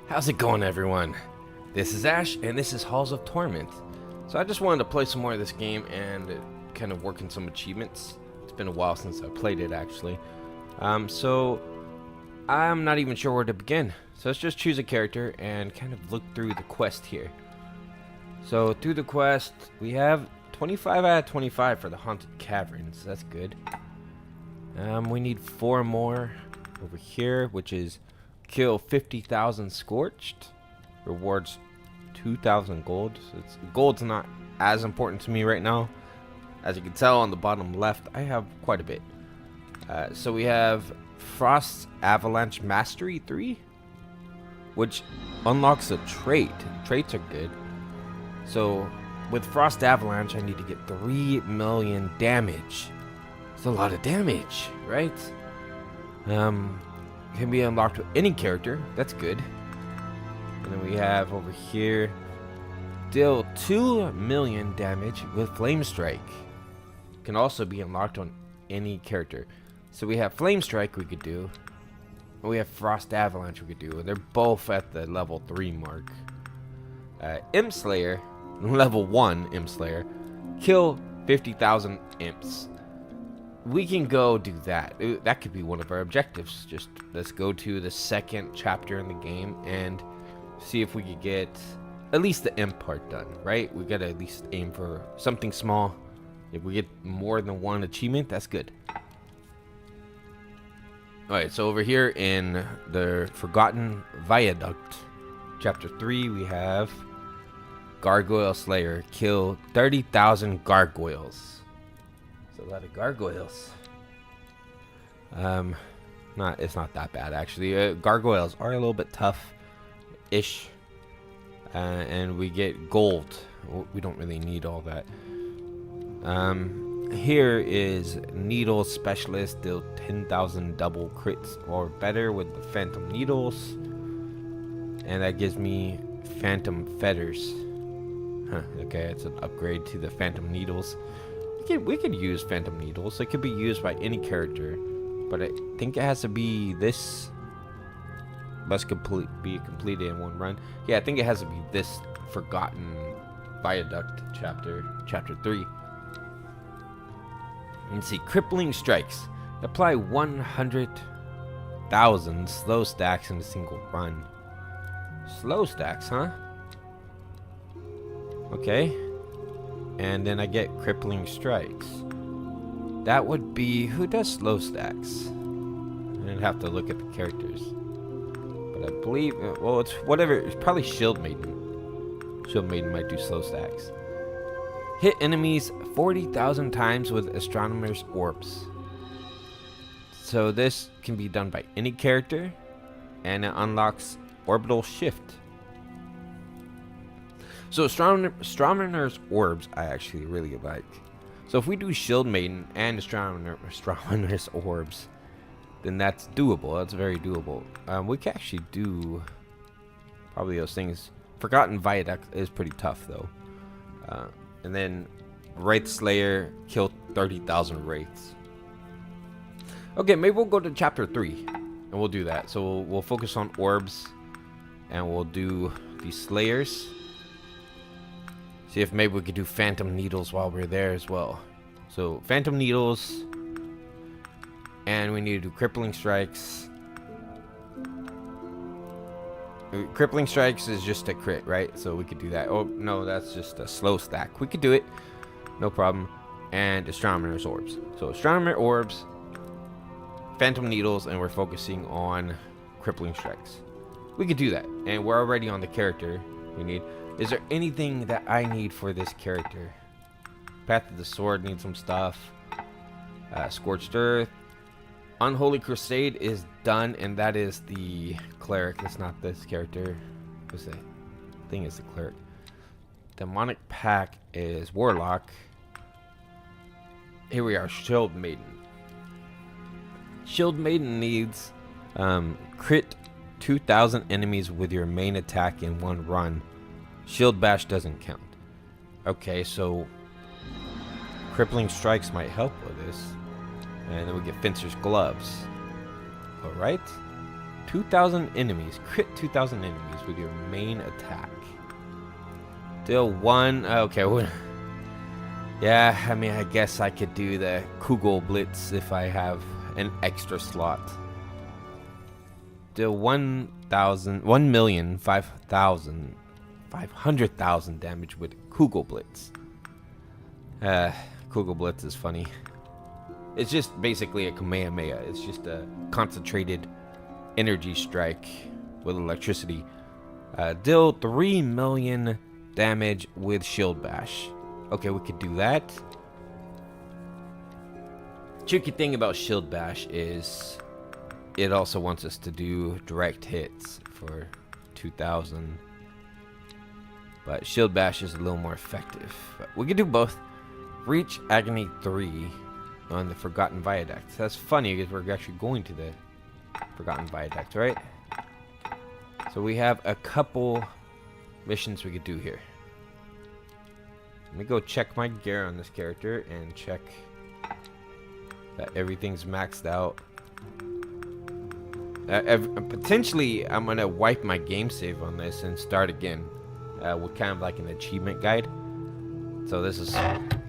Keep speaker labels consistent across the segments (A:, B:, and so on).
A: How's it going, everyone? This is Ash, and this is Halls of Torment. So I just wanted to play some more of this game and kind of work in some achievements. It's been a while since I played it, actually. So I'm not even sure where to begin. So let's just choose a character and kind of look through the quest here. So through the quest, we have 25 out of 25 for the Haunted Caverns. That's good. We need 4 more over here, which is kill 50,000 scorched. Rewards 2,000 gold. So gold's not as important to me right now. As you can tell on the bottom left, I have quite a bit. So we have Frost's Avalanche Mastery 3, which unlocks a trait. Traits are good. So with Frost Avalanche, I need to get 3 million damage. It's a lot of damage, right? Can be unlocked with any character. That's good. And then we have over here, deal 2 million damage with Flame Strike. Can also be unlocked on any character. So we have Flame Strike we could do. And we have Frost Avalanche we could do. And they're both at the level 3 mark. Imp Slayer, level 1 Imp Slayer. Kill 50,000 imps. We can go do that. That could be one of our objectives. Just let's go to the second chapter in the game and see if we could get at least the imp part done, right? We gotta at least aim for something small. If we get more than 1 achievement, that's good. Alright, so over here in the Forgotten Viaduct, chapter 3, we have Gargoyle Slayer. Kill 30,000 gargoyles. It's a lot of gargoyles. It's not that bad, actually. Gargoyles are a little bit tough-ish. And we get gold. We don't really need all that. Here is Needle Specialist. Deal 10,000 double crits or better with the Phantom Needles. And that gives me Phantom Feathers. Okay, it's an upgrade to the Phantom Needles. We could use Phantom Needles. It could be used by any character. But I think it has to be this. Must be completed in 1 run. Yeah, I think it has to be this Forgotten Viaduct chapter 3. And see, Crippling Strikes. Apply 100,000 slow stacks in a single run. Slow stacks, huh? Okay. And then I get Crippling Strikes. That would be... Who does slow stacks? I'd have to look at the characters. But I believe... Well, it's whatever. It's probably Shield Maiden. Shield Maiden might do slow stacks. Hit enemies 40,000 times with Astronomer's Orbs. So this can be done by any character. And it unlocks Orbital Shift. So Astronomer's Orbs I actually really like. So if we do Shield Maiden and Astronomer's Orbs, then that's doable. That's very doable. We can actually do probably those things. Forgotten Viaduct is pretty tough though. And then Wraith Slayer, kill 30,000 Wraiths. Okay, maybe we'll go to chapter 3 and we'll do that. So we'll focus on Orbs and we'll do these Slayers. See if maybe we could do Phantom Needles while we're there as well. So Phantom Needles. And we need to do Crippling Strikes. Crippling Strikes is just a crit, right? So we could do that. Oh, no, that's just a slow stack. We could do it. No problem. And Astronomer's Orbs. So Astronomer Orbs, Phantom Needles, and we're focusing on Crippling Strikes. We could do that. And we're already on the character we need. Is there anything that I need for this character? Path of the Sword needs some stuff. Scorched Earth. Unholy Crusade is done, and that is the cleric. That's not this character. What's that? I think it's the cleric. Demonic Pack is Warlock. Here we are, Shield Maiden. Shield Maiden needs crit 2,000 enemies with your main attack in 1 run. Shield Bash doesn't count. Okay, so Crippling Strikes might help with this. And then we get Fencer's Gloves. Alright. 2,000 enemies. Crit 2,000 enemies with your main attack. Deal 1. Okay. Yeah, I mean, I guess I could do the Kugel Blitz if I have an extra slot. Deal 1,500,000 damage with Kugel Blitz. Kugel Blitz is funny. It's just basically a Kamehameha. It's just a concentrated energy strike with electricity. Deal 3 million damage with Shield Bash. Okay, we could do that. Tricky thing about Shield Bash is it also wants us to do direct hits for 2,000. But Shield Bash is a little more effective. But we could do both. Reach Agony 3 on the Forgotten Viaduct. That's funny because we're actually going to the Forgotten Viaduct, right? So we have a couple missions we could do here. Let me go check my gear on this character and check that everything's maxed out. Potentially, I'm gonna wipe my game save on this and start again with kind of like an achievement guide. So this is,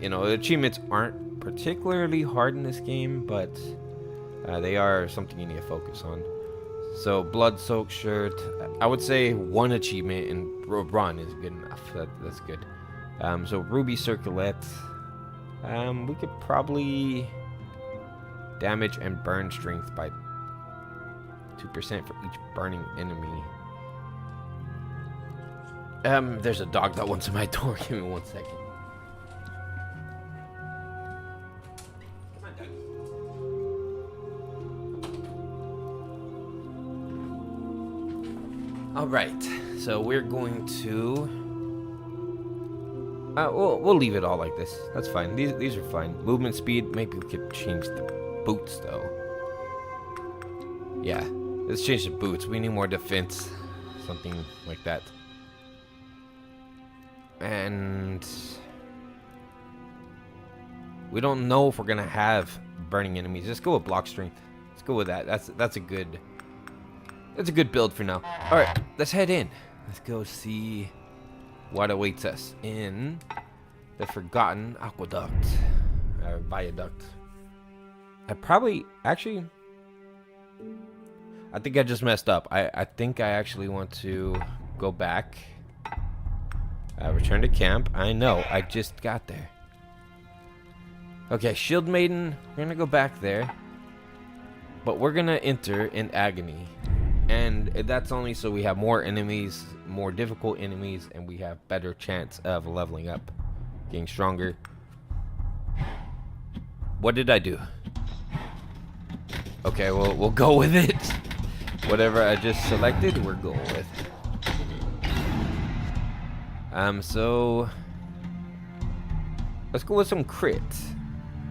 A: you know, the achievements aren't particularly hard in this game, but they are something you need to focus on. So blood-soaked shirt, I would say 1 achievement and run is good enough. That's good. So ruby circlet, we could probably damage and burn strength by 2% for each burning enemy. There's a dog that wants in my door. Give me 1 second. All right, so we're going to. We'll leave it all like this. That's fine. These are fine. Movement speed. Maybe we could change the boots though. Yeah, let's change the boots. We need more defense. Something like that. And we don't know if we're gonna have burning enemies. Let's go with block strength. Let's go with that. That's a good build for now. All right, let's head in. Let's go see what awaits us in the Forgotten Aqueduct, Viaduct. I think I just messed up. I think I actually want to go back. Return to camp. I know, I just got there. Okay, Shield Maiden, we're gonna go back there. But we're gonna enter in Agony. And that's only so we have more enemies, more difficult enemies, and we have better chance of leveling up, getting stronger. What did I do? Okay, well, we'll go with it. Whatever I just selected, we're going with. So let's go with some crit.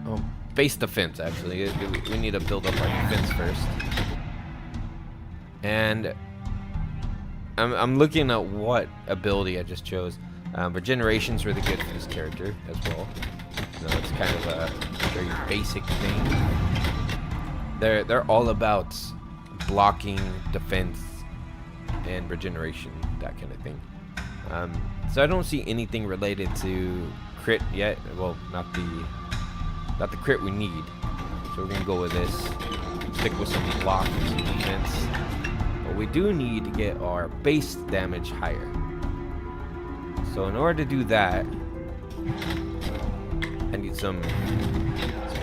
A: Oh, base defense, actually. We need to build up our defense first. And I'm looking at what ability I just chose. Regeneration's really good for this character as well. You know, it's kind of a very basic thing. They're all about blocking, defense, and regeneration, that kind of thing. So I don't see anything related to crit yet. Well, not the crit we need. So we're gonna go with this. Stick with some block and some defense. But we do need to get our base damage higher. So in order to do that, I need some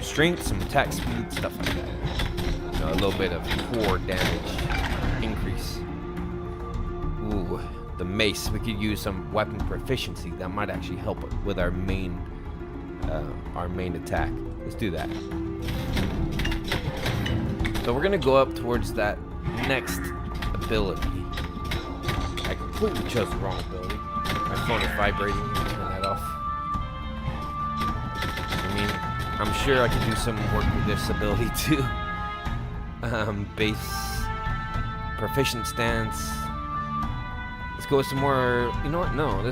A: strength, some attack speed, stuff like that. You know, a little bit of core damage increase. Ooh, the mace. We could use some weapon proficiency that might actually help with our main attack. Let's do that. So we're gonna go up towards that next ability. I completely chose the wrong ability. My phone is vibrating. Turn that off. I mean, I'm sure I can do some work with this ability too. Base proficient stance. Let's go with some more. You know what? No,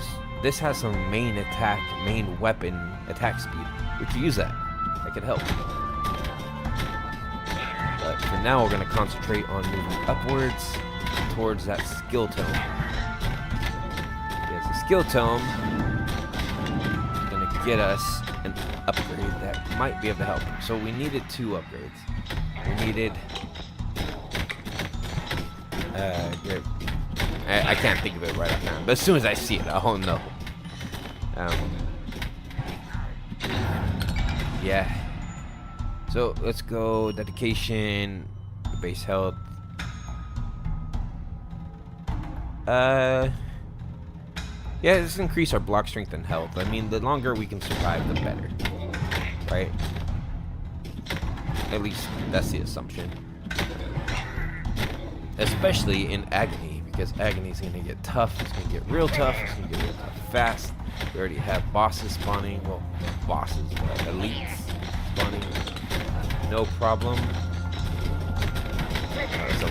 A: this has some main attack, main weapon attack speed. We could use that. That could help. But For now, we're going to concentrate on moving upwards towards that skill tome. Yes, the skill tome is going to get us an upgrade that might be able to help. So we needed 2 upgrades. We needed... I can't think of it right now, but as soon as I see it, I'll know. Yeah. So let's go dedication, base health. Yeah, let's increase our block strength and health. I mean, the longer we can survive, the better, right? At least that's the assumption. Especially in agony, because agony is going to get tough. It's going to get real tough. It's going to get real tough fast. We already have bosses spawning. Well, not bosses, but elites spawning. No problem. There's a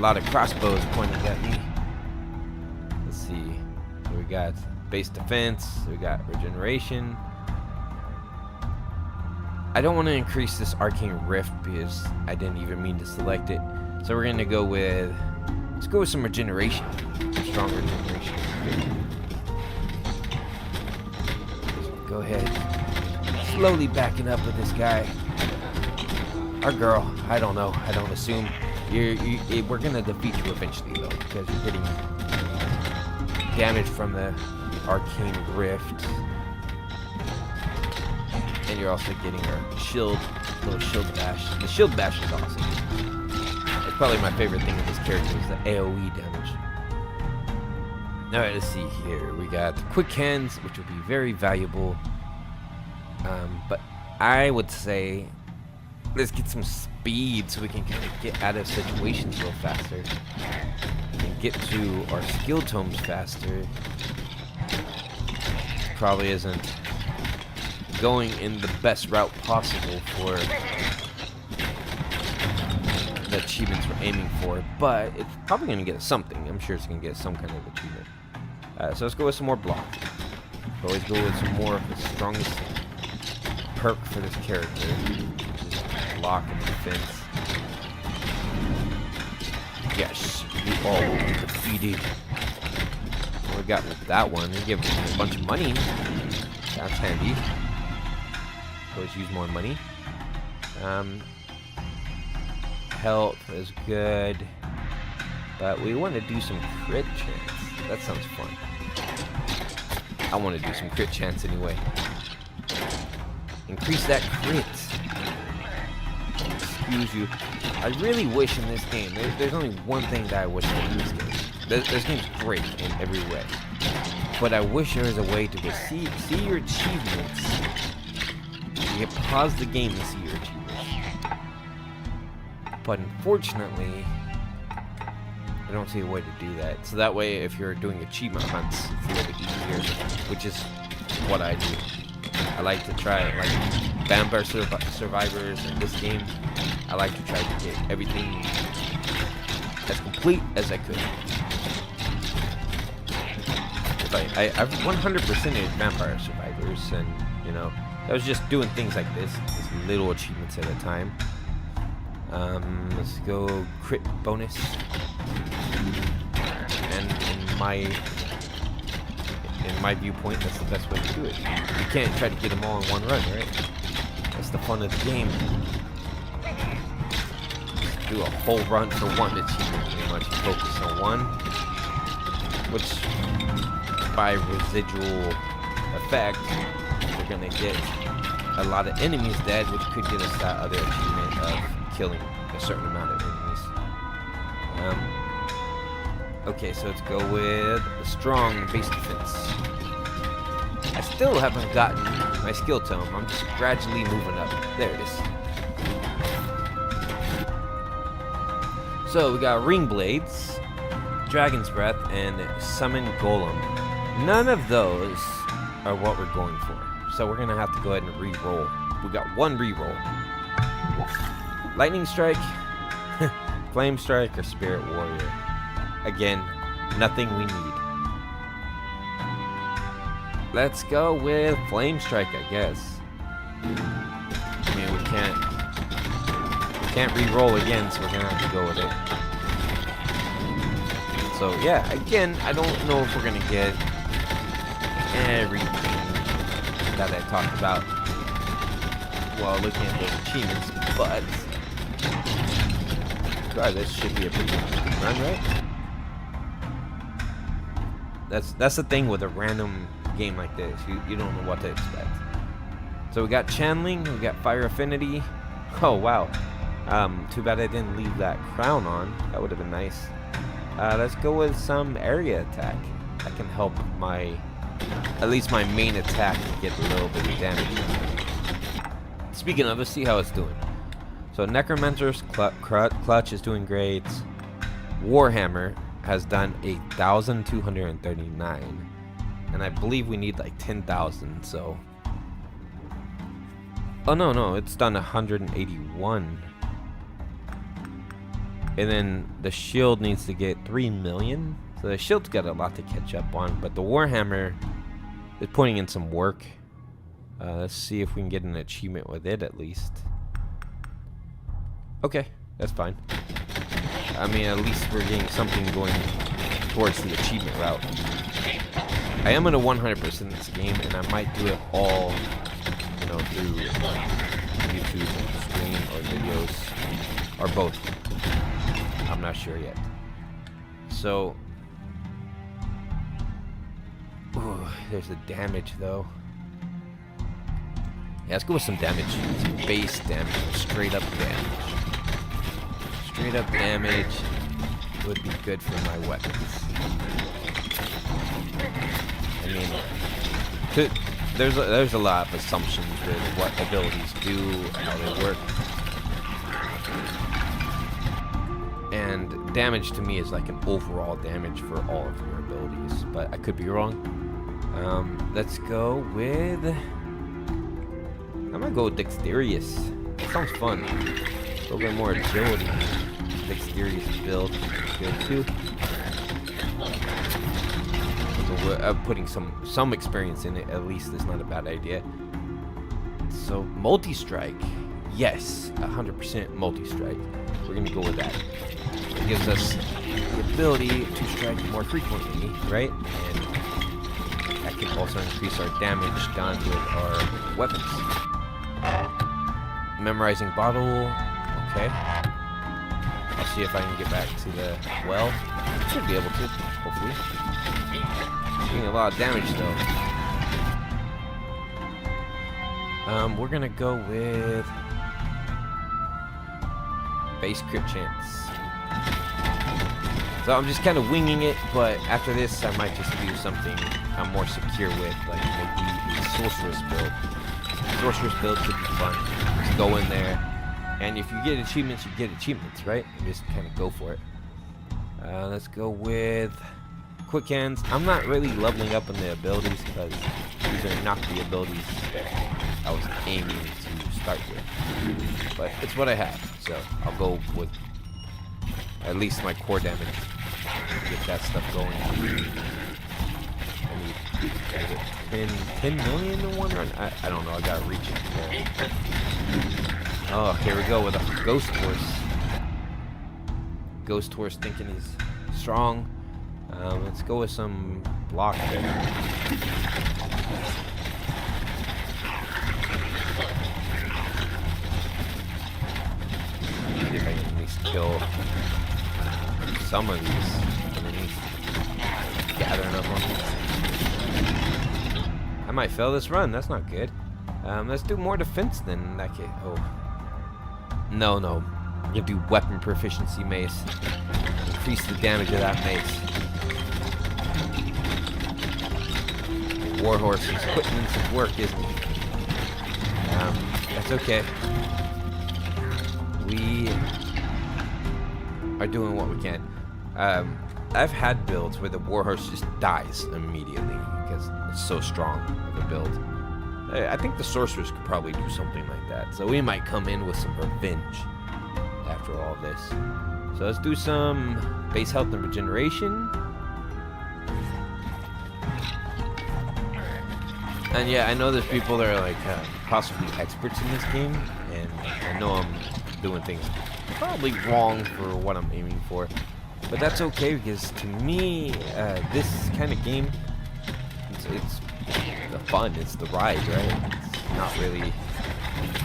A: lot of crossbows pointing at me. Let's see. So we got base defense. We got regeneration. I don't want to increase this arcane rift because I didn't even mean to select it. So we're gonna go with, let's go with some regeneration, some strong regeneration. Go ahead, slowly backing up with this guy, or girl. I don't know. I don't assume. We're gonna defeat you eventually though, because you're getting damage from the arcane rift, and you're also getting our little shield bash. The shield bash is awesome. Probably my favorite thing in this character is the AoE damage. Alright, let's see here. We got quick hands, which would be very valuable. But I would say let's get some speed so we can kind of get out of situations a little faster. And get to our skill tomes faster. Probably isn't going in the best route possible for the achievements we're aiming for, but it's probably going to get us something. I'm sure it's going to get some kind of achievement. So let's go with some more block. Always go with some more of the strongest perk for this character, which is block and defense. Yes, you all will be defeated. What we got with that one? We give a bunch of money. That's handy. Always use more money. Health is good, but we want to do some crit chance. That sounds fun. I want to do some crit chance anyway. Increase that crit. Excuse you. I really wish in this game, there's only one thing that I wish in this game. This game's great in every way, but I wish there was a way to see your achievements. You can pause the game and see your achievements. But unfortunately, I don't see a way to do that. So that way, if you're doing achievement hunts, it's a little bit easier, which is what I do. I like to try, like Vampire Survivors in this game, I like to try to get everything as complete as I could. I've 100%ed Vampire Survivors, and, you know, I was just doing things like this little achievements at a time. Let's go crit bonus. And in my viewpoint, that's the best way to do it. You can't try to get them all in one run, right? That's the fun of the game. Just do a whole run for one achievement, pretty much. Focus on one, which by residual effect, we're gonna get a lot of enemies dead, which could get us that other achievement of killing a certain amount of enemies. Okay, so let's go with a strong base defense. I still haven't gotten my skill tome. I'm just gradually moving up. There it is. So we got ring blades, dragon's breath, and summon golem. None of those are what we're going for. So we're gonna have to go ahead and re-roll. We got one re-roll. Lightning strike, flame strike, or spirit warrior. Again, nothing we need. Let's go with flame strike, I guess. I mean, we Can't re-roll again, so we're gonna have to go with it. So yeah, again, I don't know if we're gonna get everything that I talked about while looking at those achievements, but this should be a pretty good run, right? That's the thing with a random game like this. You don't know what to expect. So we got channeling, we got fire affinity. Oh wow. Too bad I didn't leave that crown on. That would have been nice. Let's go with some area attack. That can help at least my main attack get a little bit of damage. Speaking of, let's see how it's doing. So Necromancer's Clutch is doing great. Warhammer has done 1,239. And I believe we need like 10,000, so... Oh no, it's done 181. And then the shield needs to get 3 million. So the shield's got a lot to catch up on, but the Warhammer is putting in some work. Let's see if we can get an achievement with it at least. Okay, that's fine. I mean, at least we're getting something going towards the achievement route. I am gonna 100% this game, and I might do it all, you know, through YouTube stream or videos, or both. I'm not sure yet. So, ooh, there's the damage though. Yeah, let's go with some damage. Some base damage, straight up damage. Straight up damage would be good for my weapons. I mean, there's a lot of assumptions with what abilities do, how they work. And damage to me is like an overall damage for all of your abilities, but I could be wrong. Let's go with... I'm gonna go with Dexterous. That sounds fun. A little bit more agility. Dexterous build is good too. So putting some experience in it at least is not a bad idea. So multi-strike. Yes, 100% multi-strike. We're gonna go with that. It gives us the ability to strike more frequently, right? And that can also increase our damage done with our weapons. Memorizing bottle. Okay. I'll see if I can get back to the well. Should be able to, hopefully. Doing a lot of damage though. We're gonna go with base crit chance. So I'm just kind of winging it, but after this I might just do something I'm more secure with, like maybe a Sorceress build. Sorceress build could be fun. Just go in there, and if you get achievements, you get achievements, right? And just kind of go for it. Let's go with quick hands. I'm not really leveling up on the abilities because these are not the abilities that I was aiming to start with. But it's what I have, so I'll go with at least my core damage to get that stuff going. I need 10 million in one run? I don't know, I gotta reach it. Oh, here we go with a Ghost Horse. Ghost Horse thinking he's strong. Let's go with some block there. See if I can at least kill some of these underneath. Gather enough on them. I might fail this run. That's not good. Let's do more defense then in that case. Oh. No. You have to do weapon proficiency mace. Increase the damage of that mace. Warhorse is putting in some work, isn't he? That's okay. We are doing what we can. I've had builds where the Warhorse just dies immediately because it's so strong of a build. I think the Sorceress could probably do something like that. So we might come in with some revenge after all this. So let's do some base health and regeneration. And yeah, I know there's people that are like possibly experts in this game, and I know I'm doing things probably wrong for what I'm aiming for. But that's okay, because to me, this kind of game, it's the fun, it's the ride, right? It's not really,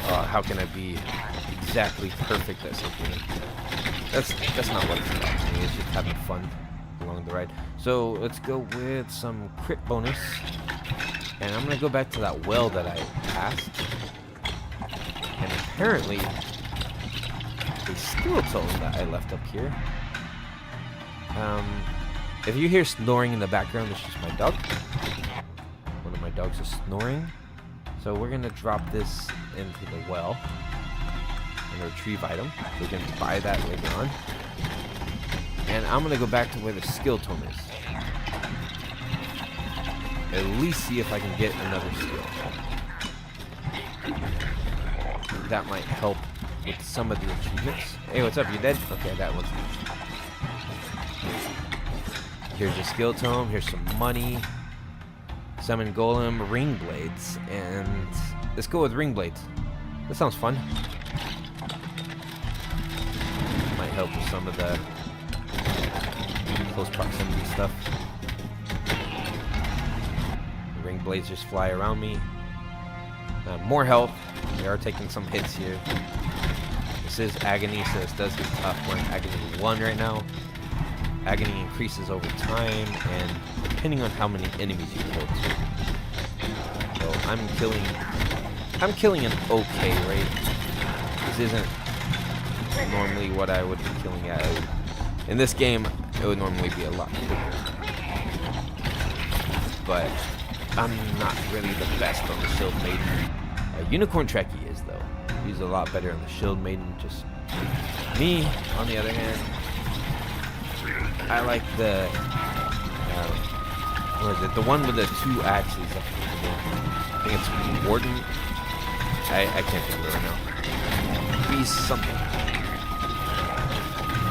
A: how can I be exactly perfect at something? That's not what it's about to me. It's just having fun along the ride. So let's go with some crit bonus, and I'm gonna go back to that well that I passed, and apparently a skill tome that I left up here. If you hear snoring in the background, it's just my dog. One of my dogs is snoring. So we're gonna drop this into the well and retrieve item. We're gonna buy that later on. And I'm gonna go back to where the skill tome is. At least see if I can get another skill. That might help with some of the achievements. Hey, what's up? You dead? Okay, that one's good. Here's your skill tome. Here's some money. Summon golem, ring blades, and let's go with ring blades. That sounds fun. Might help with some of the close proximity stuff. The ring blades just fly around me. More health. We are taking some hits here. This is agony, so this does get tough. We're in agony 1 right now. Agony increases over time, and depending on how many enemies you kill too. So I'm killing an okay rate. This isn't normally what I would be killing at. In this game, it would normally be a lot quicker. But I'm not really the best on the Shield Maiden. Unicorn Trekkie is though. He's a lot better on the Shield Maiden. Just me, on the other hand, I like the, what is it? The one with the 2 axes. I think it's horde. I can't think of it right now. Beast something.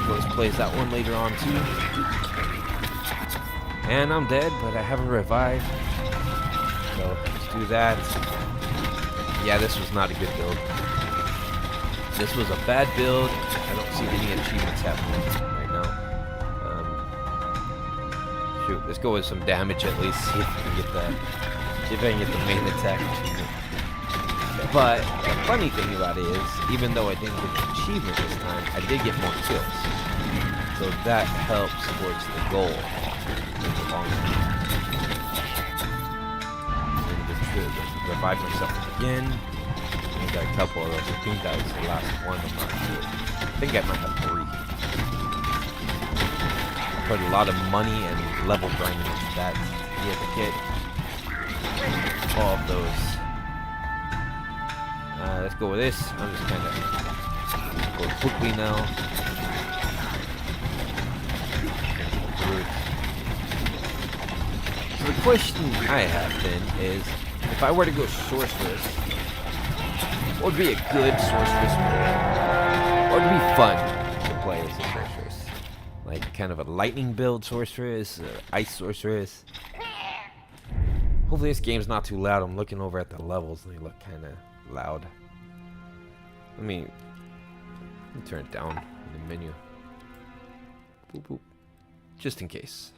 A: Let's play that one later on too. And I'm dead, but I haven't revived. So let's do that. Yeah, this was not a good build. This was a bad build. I don't see any achievements happening right now. Shoot, let's go with some damage at least. See if I can get that. See if I can get the main attack achievement. But the funny thing about it is, even though I didn't get the achievement this time, I did get more kills. So that helps towards the goal in the long run. Revive myself again. I got a couple of those. I think that was the last one. I'm not sure. I think I might have 3. Put a lot of money and level grinding into that to be able to get all of those. Let's go with this. I'm just kind of go quickly now. So the question I have then is, if I were to go Sorceress, what would be a good Sorceress build? What would be fun to play as a Sorceress? Like kind of a lightning build Sorceress, ice Sorceress. Hopefully this game's not too loud. I'm looking over at the levels and they look kind of loud. Let me turn it down in the menu. Boop, boop. Just in case.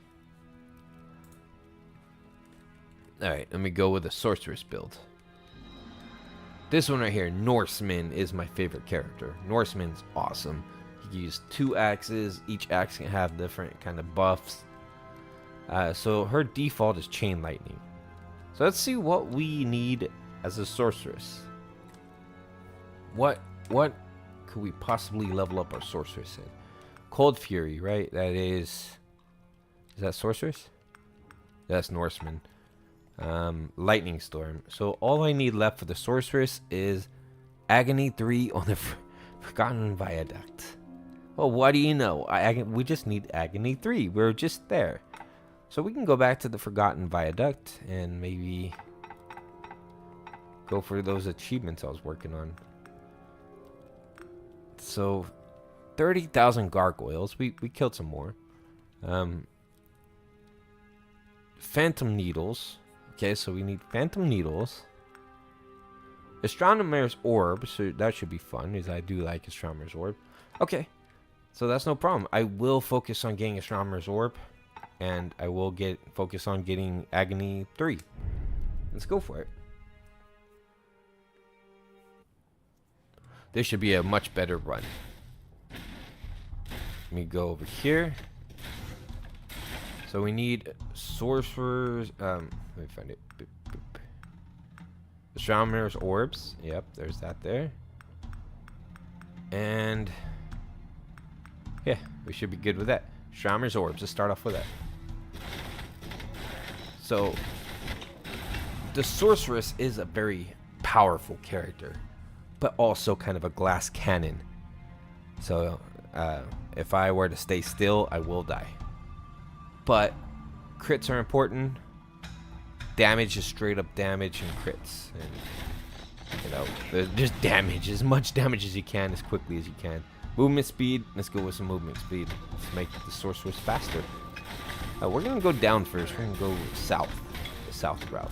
A: Alright, let me go with a Sorceress build. This one right here, Norseman, is my favorite character. Norseman's awesome. He can use 2 axes. Each axe can have different kind of buffs. So her default is Chain Lightning. So let's see what we need as a Sorceress. What could we possibly level up our Sorceress in? Cold Fury, right? That is that Sorceress? That's Norseman. Lightning Storm. So all I need left for the Sorceress is Agony 3 on the Forgotten Viaduct. Well, what do you know? We just need Agony 3. We're just there. So we can go back to the Forgotten Viaduct and maybe go for those achievements I was working on. So 30,000 gargoyles. We killed some more. Phantom needles. Okay, so we need phantom needles. Astronomer's orb, so that should be fun, because I do like Astronomer's orb. Okay, so that's no problem. I will focus on getting Astronomer's Orb, and I will focus on getting Agony 3. Let's go for it. This should be a much better run. Let me go over here. So we need Sorcerers. Let me find it. Boop, boop. Astronomer's Orbs. Yep, there's that there. And yeah, we should be good with that. Astronomer's Orbs. Let's start off with that. So the Sorceress is a very powerful character, but also kind of a glass cannon. So if I were to stay still, I will die. But crits are important. Damage is straight up damage and crits. And, you know, just damage, as much damage as you can, as quickly as you can. Movement speed, let's go with some movement speed. Let's make the Sorceress faster. We're going to go down first. We're going to go south, the south route.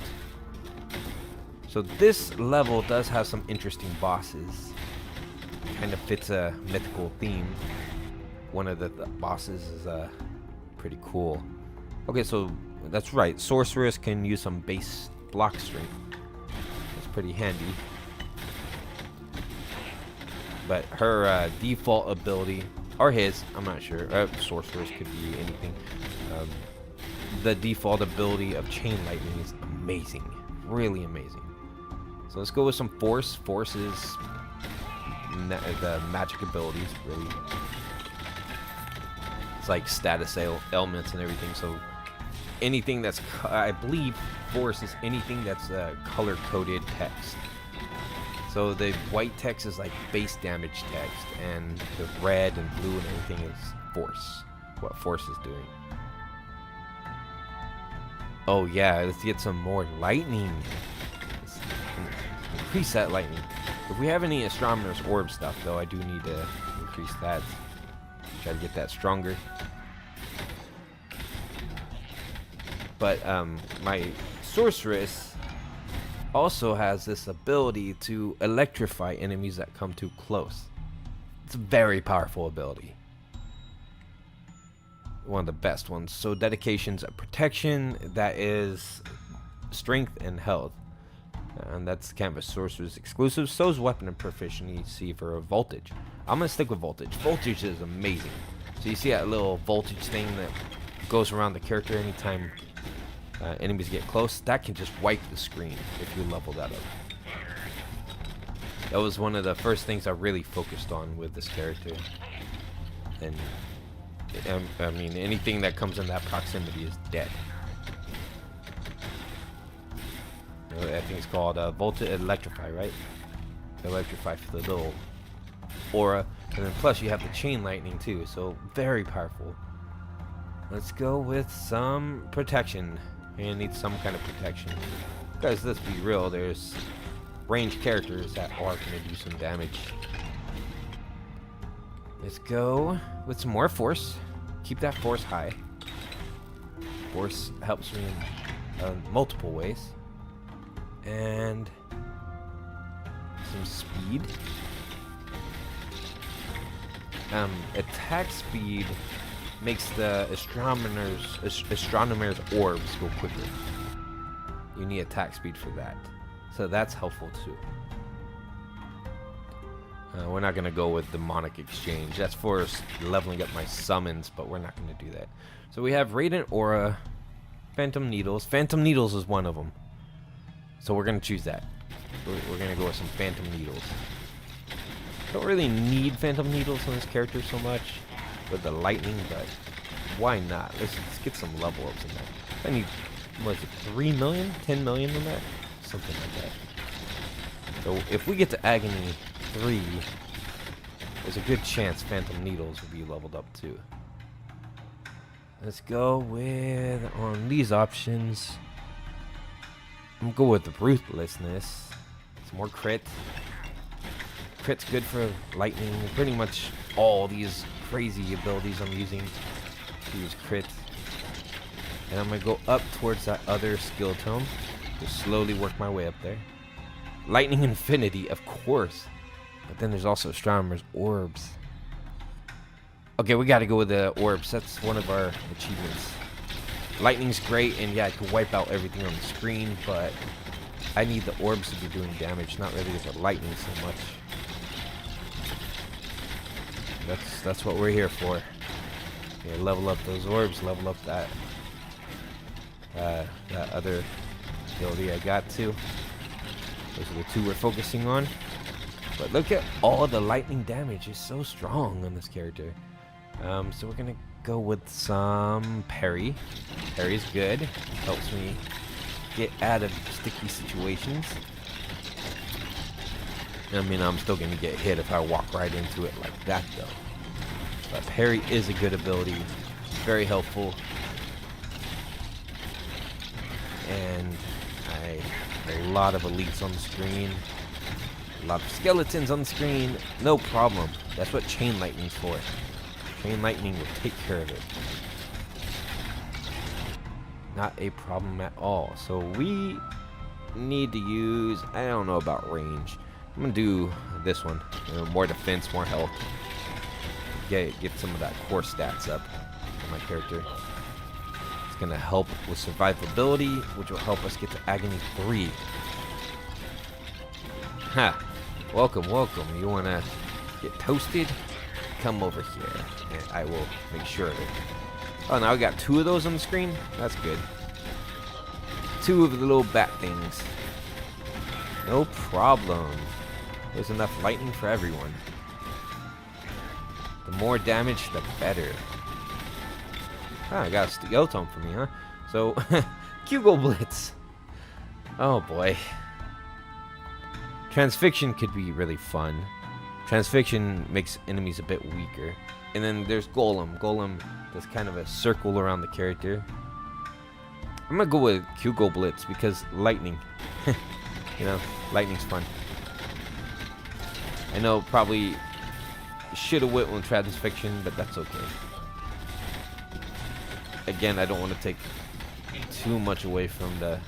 A: So this level does have some interesting bosses. Kind of fits a mythical theme. One of the bosses is pretty cool. Okay, so that's right. Sorceress can use some base block strength. That's pretty handy. But her default ability, or his, I'm not sure. Sorceress could be anything. The default ability of Chain Lightning is amazing. Really amazing. So let's go with some Force. Force is the magic abilities, really. It's like status elements and everything. So anything that's, I believe Force is anything that's color-coded text. So the white text is like base damage text, and the red and blue and everything is Force. What Force is doing. Oh yeah, let's get some more lightning. Let's increase that lightning. If we have any Astronomer's Orb stuff, though, I do need to increase that. Try to get that stronger. But my Sorceress also has this ability to electrify enemies that come too close. It's a very powerful ability. One of the best ones. So dedication's a protection, that is strength and health. And that's kind of a Sorceress exclusive. So is weapon and proficiency for a voltage. I'm gonna stick with voltage. Voltage is amazing. So you see that little voltage thing that goes around the character anytime enemies get close? That can just wipe the screen if you level that up. That was one of the first things I really focused on with this character. And I mean, anything that comes in that proximity is dead. I think it's called Voltage Electrify, right? Electrify for the little aura. And then plus you have the Chain Lightning too, so very powerful. Let's go with some protection. You need some kind of protection. Because let's be real, there's ranged characters that are going to do some damage. Let's go with some more Force. Keep that Force high. Force helps me in multiple ways. And some speed. Attack speed makes the astronomer's orbs go quicker. You need attack speed for that, so that's helpful too. We're not gonna go with demonic exchange. That's for leveling up my summons, but we're not gonna do that. So we have Radiant Aura, Phantom Needles. Phantom Needles is one of them, so we're gonna choose that. We're gonna go with some Phantom Needles. Don't really need Phantom Needles on this character so much with the lightning, but why not? Let's get some level ups in that. I need, what is it, 3 million? 10 million in that? Something like that. So if we get to Agony 3, there's a good chance Phantom Needles will be leveled up too. Let's go with, on these options, I'm going with the Ruthlessness. Some more crit. Crit's good for lightning. Pretty much all these crazy abilities I'm using to use crit. And I'm going to go up towards that other skill tome. Just slowly work my way up there. Lightning Infinity, of course. But then there's also Astronomer's Orbs. Okay, we gotta go with the orbs. That's one of our achievements. Lightning's great, and yeah, I can wipe out everything on the screen, but I need the orbs to be doing damage, not really the lightning so much. That's what we're here for. Okay, level up those orbs, level up that other ability I got too. Those are the two we're focusing on. But look at all the lightning damage. It's so strong on this character. So we're gonna go with some parry. Parry's good. Helps me get out of sticky situations. I mean, I'm still gonna get hit if I walk right into it like that though. But parry is a good ability. Very helpful. And a lot of elites on the screen. A lot of skeletons on the screen. No problem. That's what chain lightning's for. Chain lightning will take care of it. Not a problem at all. So we need to use, I don't know about range. I'm gonna do this one. More defense, more health. Get some of that core stats up for my character. It's gonna help with survivability, which will help us get to Agony 3. Ha! Welcome, welcome. You wanna get toasted? Come over here, and I will make sure of it. Oh, now we got 2 of those on the screen? That's good. 2 of the little bat things. No problem. There's enough lightning for everyone. The more damage, the better. Ah, I got a steel tome for me, huh? So, Q-Go Blitz. Oh boy. Transfixion could be really fun. Transfixion makes enemies a bit weaker. And then there's Golem. Golem does kind of a circle around the character. I'm gonna go with Q-Go Blitz because lightning. You know, lightning's fun. I know probably should have went with Transfixion, but that's okay. Again, I don't want to take too much away from the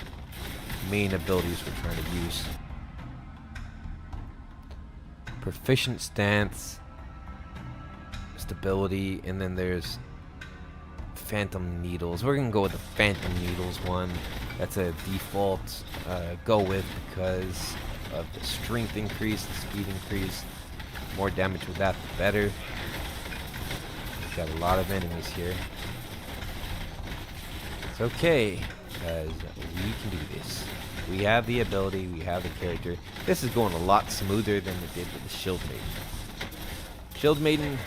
A: main abilities we're trying to use. Proficient stance, stability, and then there's Phantom Needles. We're gonna go with the Phantom Needles one. That's a default go with because of the strength increase, the speed increase. More damage with that, the better. We've got a lot of enemies here. It's okay, because we can do this. We have the ability, we have the character. This is going a lot smoother than it did with the Shield Maiden. Shield Maiden,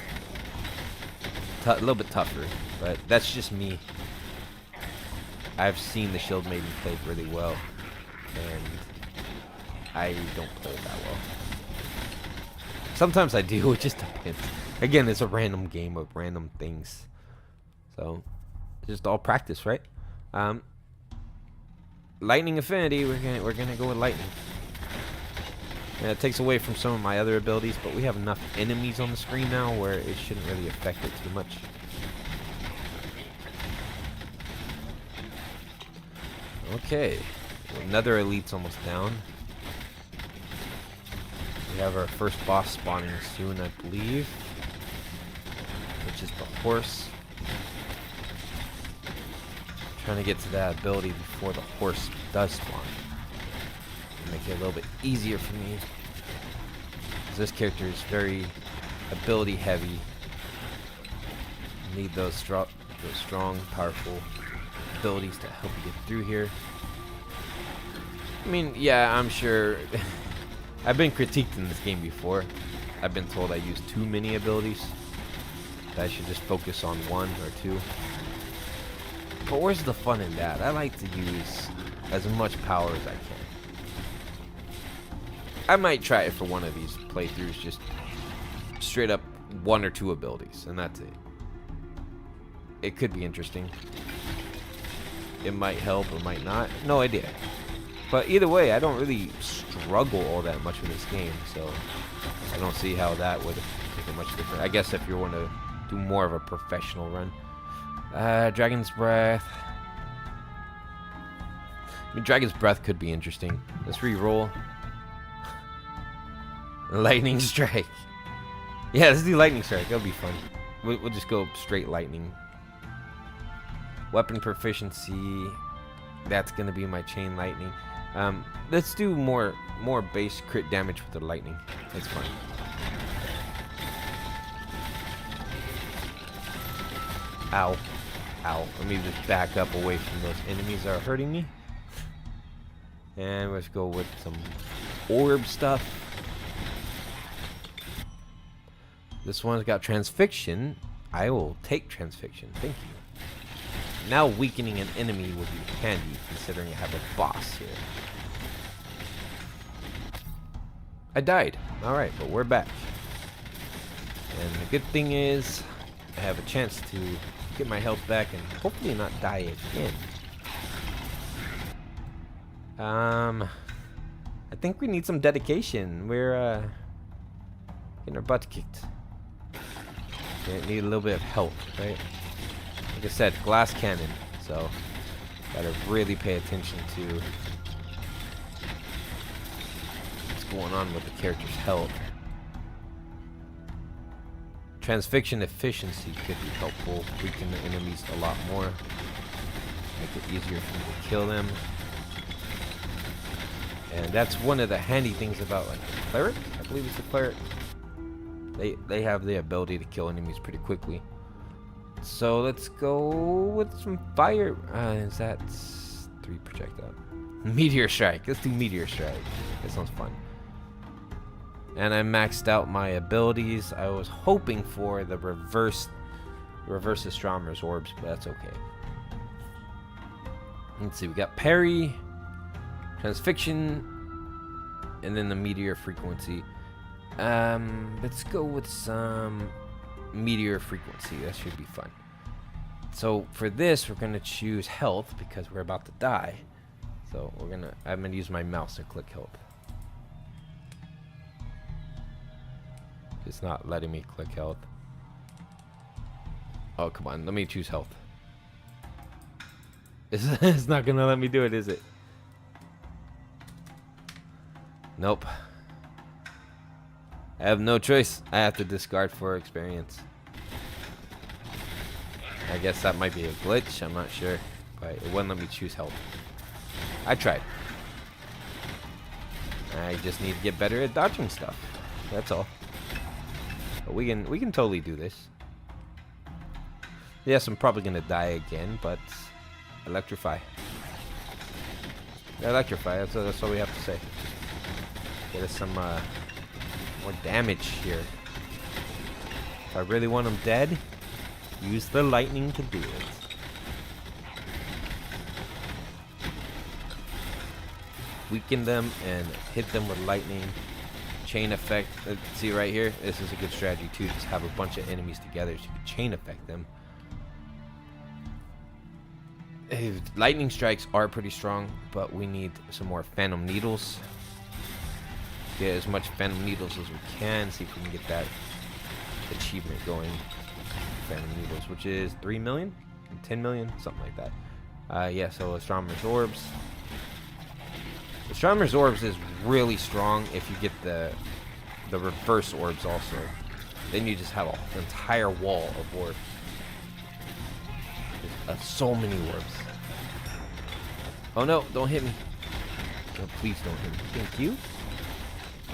A: a little bit tougher, but that's just me. I've seen the Shield Maiden played really well, and I don't play it that well. Sometimes I do, it just depends. Again, it's a random game of random things. So, it's just all practice, right? Lightning Affinity, we're gonna go with lightning. And it takes away from some of my other abilities, but we have enough enemies on the screen now where it shouldn't really affect it too much. Okay, another elite's almost down. We have our first boss spawning soon, I believe, which is the horse. Trying to get to that ability before the horse does spawn. Make it a little bit easier for me. Because this character is very ability heavy. You need those strong, powerful abilities to help you get through here. I mean, yeah, I'm sure. I've been critiqued in this game before. I've been told I use too many abilities. That I should just focus on 1 or 2. But where's the fun in that? I like to use as much power as I can. I might try it for one of these playthroughs, just straight up 1 or 2 abilities, and that's it. It could be interesting. It might help or might not. No idea. But either way, I don't really struggle all that much with this game, so I don't see how that would make it much different. I guess if you want to do more of a professional run. Dragon's Breath. I mean, Dragon's Breath could be interesting. Let's re-roll. Lightning Strike. Yeah, let's do Lightning Strike. That'll be fun. We'll just go straight lightning. Weapon proficiency. That's gonna be my chain lightning. Let's do more base crit damage with the lightning. That's fine. Ow. Ow. Let me just back up away from those enemies that are hurting me. And let's go with some orb stuff. This one's got transfixion. I will take transfixion. Thank you. Now weakening an enemy would be handy, considering I have a boss here. I died. Alright, but we're back. And the good thing is, I have a chance to get my health back and hopefully not die again. I think we need some dedication. We're getting our butt kicked. We need a little bit of help, right? Like I said, glass cannon, so gotta really pay attention to what's going on with the character's health. Transfixion efficiency could be helpful, weaken the enemies a lot more, make it easier for me to kill them. And that's one of the handy things about like the cleric. I believe it's the cleric. They have the ability to kill enemies pretty quickly. So let's go with some fire. Is that 3 projectile? Meteor strike. Let's do meteor strike. That sounds fun. And I maxed out my abilities. I was hoping for the reverse astronomer's orbs, but that's okay. Let's see. We got parry, transfixion, and then the meteor frequency. Let's go with some meteor frequency. That should be fun. So for this, we're gonna choose health because we're about to die. So I'm gonna use my mouse to click health. It's not letting me click health. Oh, come on. Let me choose health. It's not gonna let me do it, is it? Nope. I have no choice. I have to discard for experience. I guess that might be a glitch. I'm not sure. But it wouldn't let me choose health. I tried. I just need to get better at dodging stuff. That's all. But we can totally do this. Yes, I'm probably gonna die again, but electrify. Electrify. That's all we have to say. Get us some more damage here. If I really want them dead, use the lightning to do it. Weaken them and hit them with lightning. Chain effect. See right here? This is a good strategy too. Just have a bunch of enemies together so you can chain effect them. Lightning strikes are pretty strong, but we need some more phantom needles. Get as much phantom needles as we can. See if we can get that achievement going. Phantom needles, which is 3 million, 10 million, something like that. Yeah. So astronomer's orbs. Astronomer's orbs is really strong if you get the reverse orbs also. Then you just have an entire wall of orbs. There's so many orbs. Oh no, don't hit me. No, please don't hit me. Thank you.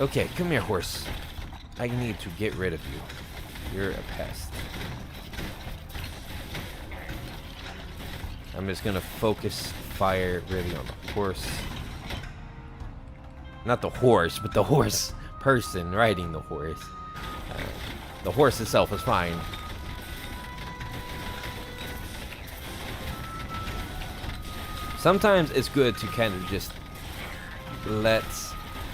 A: Okay, come here, horse. I need to get rid of you. You're a pest. I'm just gonna focus fire really on the horse. Not the horse, but the horse person riding the horse. The horse itself is fine. Sometimes it's good to kind of just let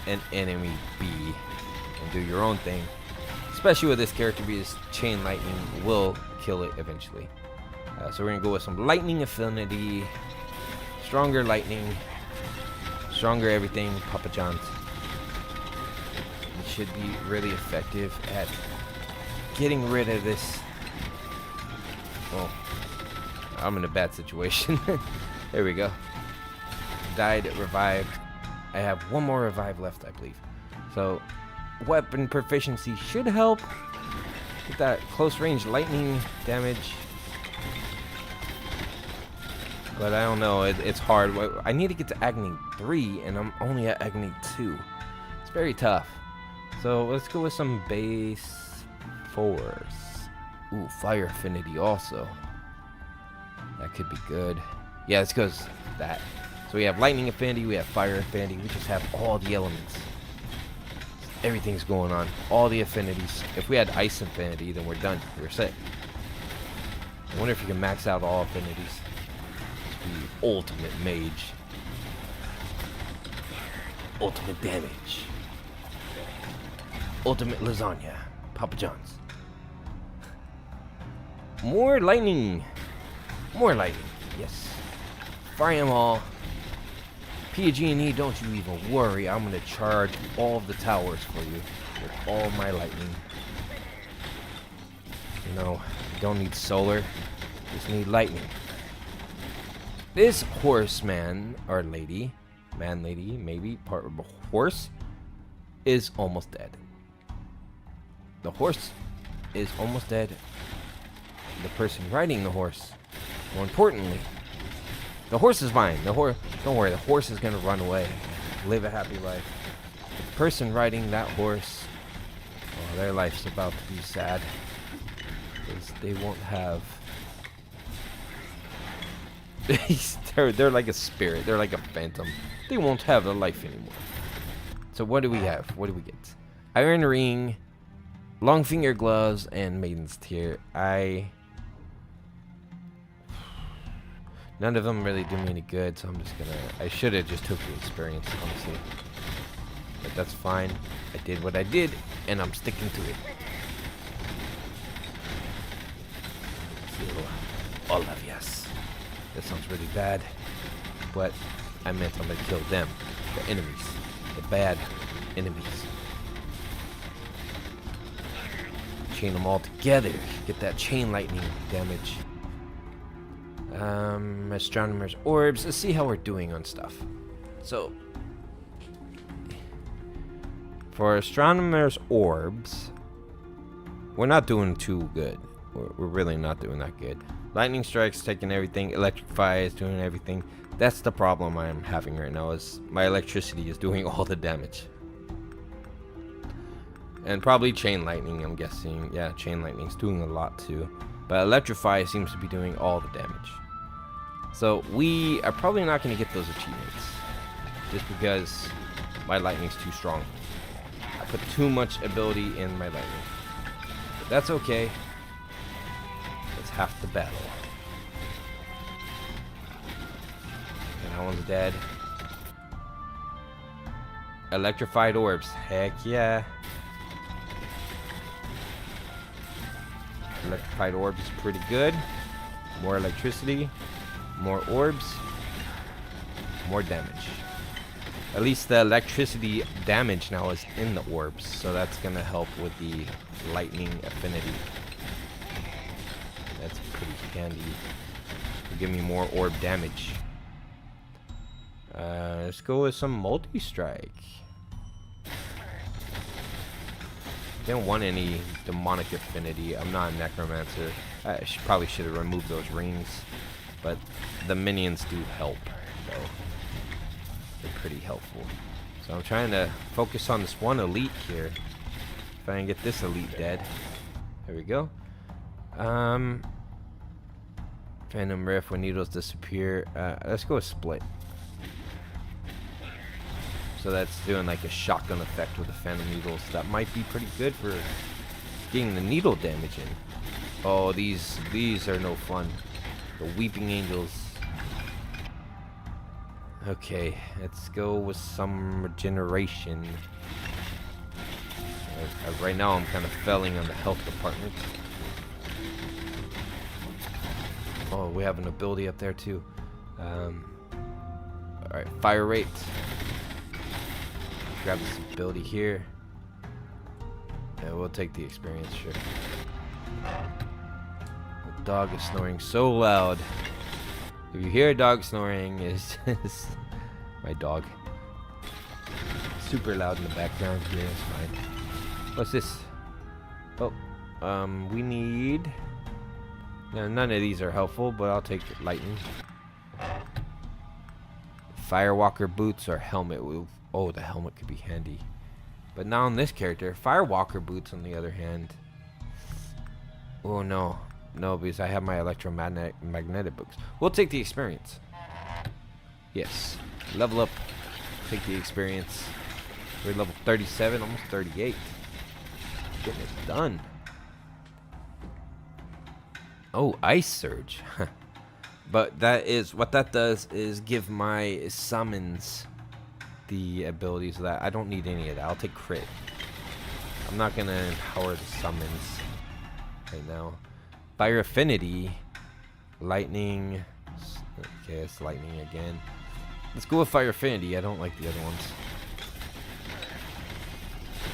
A: an enemy be and do your own thing. Especially with this character, because chain lightning will kill it eventually. So we're going to go with some lightning affinity. Stronger lightning. Stronger everything, Papa John's. It should be really effective at getting rid of this. Well, I'm in a bad situation. There we go. Died, revived. I have one more revive left, I believe. So, weapon proficiency should help. Get that close range lightning damage. But I don't know, it's hard. I need to get to Agony 3, and I'm only at Agony 2. It's very tough. So let's go with some base force. Ooh, fire affinity also. That could be good. Yeah, let's go with that. So we have lightning affinity, we have fire affinity, we just have all the elements. Everything's going on. All the affinities. If we had ice affinity, then we're done. We're set. I wonder if you can max out all affinities. The ultimate mage. Ultimate damage. Ultimate lasagna. Papa John's. More lightning. More lightning. Yes. Fire them all. PG&E, don't you even worry. I'm going to charge all of the towers for you with all my lightning. You know, you don't need solar. Just need lightning. This horseman, or lady, man, lady, maybe, part of a horse, is almost dead. The horse is almost dead. The person riding the horse, more importantly, the horse is mine. The horse, don't worry, the horse is gonna run away, live a happy life. The person riding that horse, oh, their life's about to be sad, because they won't have. they're like a spirit. They're like a phantom. They won't have a life anymore. So what do we have? What do we get? Iron ring, long finger gloves, and maiden's tear. None of them really do me any good, so I'm just gonna. I should have just took the experience, honestly. But that's fine. I did what I did, and I'm sticking to it. Olaf, yes. That sounds really bad, but I meant I'm gonna kill them, the enemies, the bad enemies. Chain them all together, get that chain lightning damage. Astronomer's orbs. Let's see how we're doing on stuff. So, for astronomer's orbs, we're not doing too good. We're really not doing that good. Lightning strikes taking everything. Electrify is doing everything. That's the problem I'm having right now. Is my electricity is doing all the damage. And probably chain lightning, I'm guessing. Yeah, chain lightning is doing a lot too. But electrify seems to be doing all the damage. So we are probably not going to get those achievements. Just because my lightning's too strong. I put too much ability in my lightning. But that's okay. It's half the battle. And that one's dead. Electrified orbs. Heck yeah. Electrified orbs is pretty good. More electricity. More orbs. More damage. At least the electricity damage now is in the orbs. So that's going to help with the lightning affinity. That's pretty handy. It'll give me more orb damage. Let's go with some multi-strike. Didn't want any demonic affinity. I'm not a necromancer. I probably should have removed those rings. But the minions do help. So they're pretty helpful. So I'm trying to focus on this one elite here. If I can get this elite dead. There we go. Phantom Rift when needles disappear. Let's go with Split. So that's doing like a shotgun effect with the Phantom Needles. That might be pretty good for getting the needle damage in. Oh, these are no fun. The Weeping Angels. Okay, let's go with some regeneration. Right now I'm kind of failing on the health department. Oh, we have an ability up there too. Alright, fire rate. Grab this ability here. Yeah, we'll take the experience, sure. The dog is snoring so loud. If you hear a dog snoring, it's my dog. Super loud in the background here, it's fine. What's this? Oh, We need... Yeah, none of these are helpful, but I'll take lightning. Firewalker boots or helmet. Oh, the helmet could be handy. But not on this character. Firewalker boots, on the other hand. Oh, no. No, because I have my magnetic books. We'll take the experience. Yes. Level up. Take the experience. We're level 37, almost 38. Getting it done. Oh, Ice Surge. But that is... What that does is give my summons the abilities of that. I don't need any of that. I'll take crit. I'm not going to empower the summons right now. Fire Affinity. Lightning. Okay, it's lightning again. Let's go with Fire Affinity. I don't like the other ones.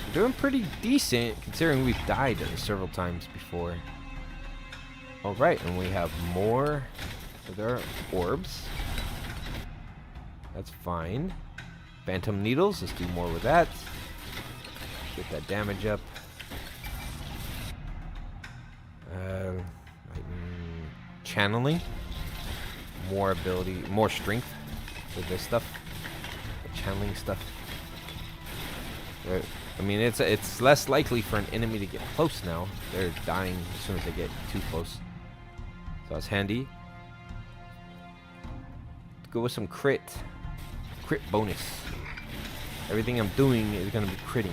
A: We're doing pretty decent considering we've died several times before. Alright, and we have more of their orbs. That's fine. Phantom Needles. Let's do more with that. Get that damage up. Channeling. More ability, more strength with this stuff. The channeling stuff. I mean, it's less likely for an enemy to get close now. They're dying as soon as they get too close. So that's handy. Let's go with some crit. Crit bonus. Everything I'm doing is going to be critting.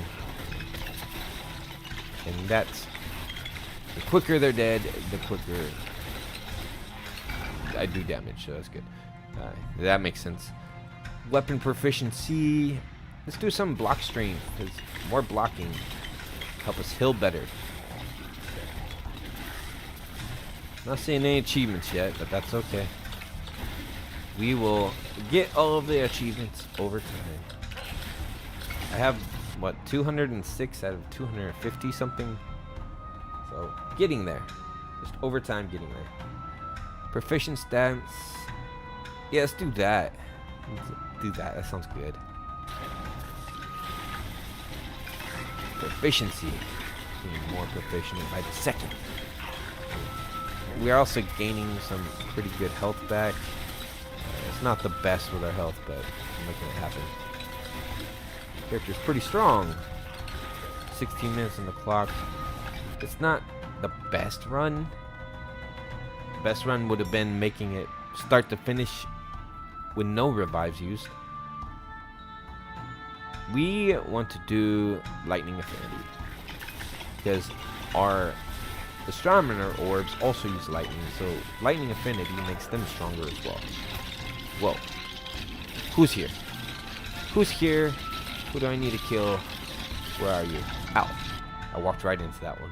A: And that's... The quicker they're dead, the quicker I do damage, so that's good. That makes sense. Weapon proficiency. Let's do some block strength, because more blocking help us heal better. Not seeing any achievements yet, but that's okay. We will get all of the achievements over time. I have, what, 206 out of 250 something? So, getting there. Just over time getting there. Proficient stats. Yeah, let's do that. Let's do that. That sounds good. Proficiency. Getting more proficient by the second. We are also gaining some pretty good health back. It's not the best with our health, but I'm making it happen. Character's pretty strong. 16 minutes on the clock. It's not the best run. The best run would have been making it start to finish with no revives used. We want to do lightning affinity because our astronomer orbs also use lightning, so lightning affinity makes them stronger as well. Whoa. Who's here? Who's here? Who do I need to kill? Where are you? Ow. I walked right into that one.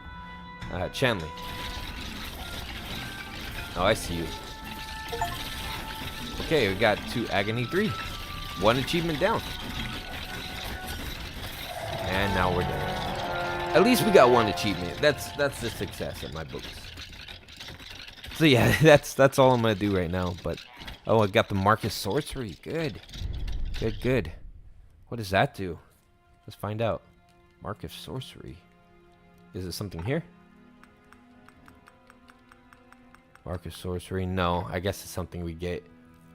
A: Chanley. Oh, I see you. Okay, we got 2 Agony 3. 1 achievement down. And now we're done. At least we got 1 achievement. That's the success in my books. So yeah, that's all I'm gonna do right now. But oh, I got the Marcus Sorcery. Good. Good. What does that do? Let's find out. Marcus Sorcery. Is it something here? Marcus Sorcery. No, I guess it's something we get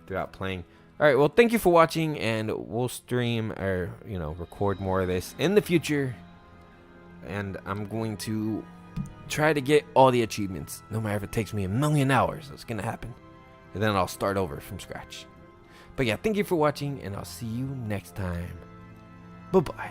A: throughout playing. Alright, well, thank you for watching, and we'll stream or, record more of this in the future. And I'm going to try to get all the achievements, no matter if it takes me 1,000,000 hours. It's going to happen. And then I'll start over from scratch. But yeah, thank you for watching, and I'll see you next time. Bye-bye.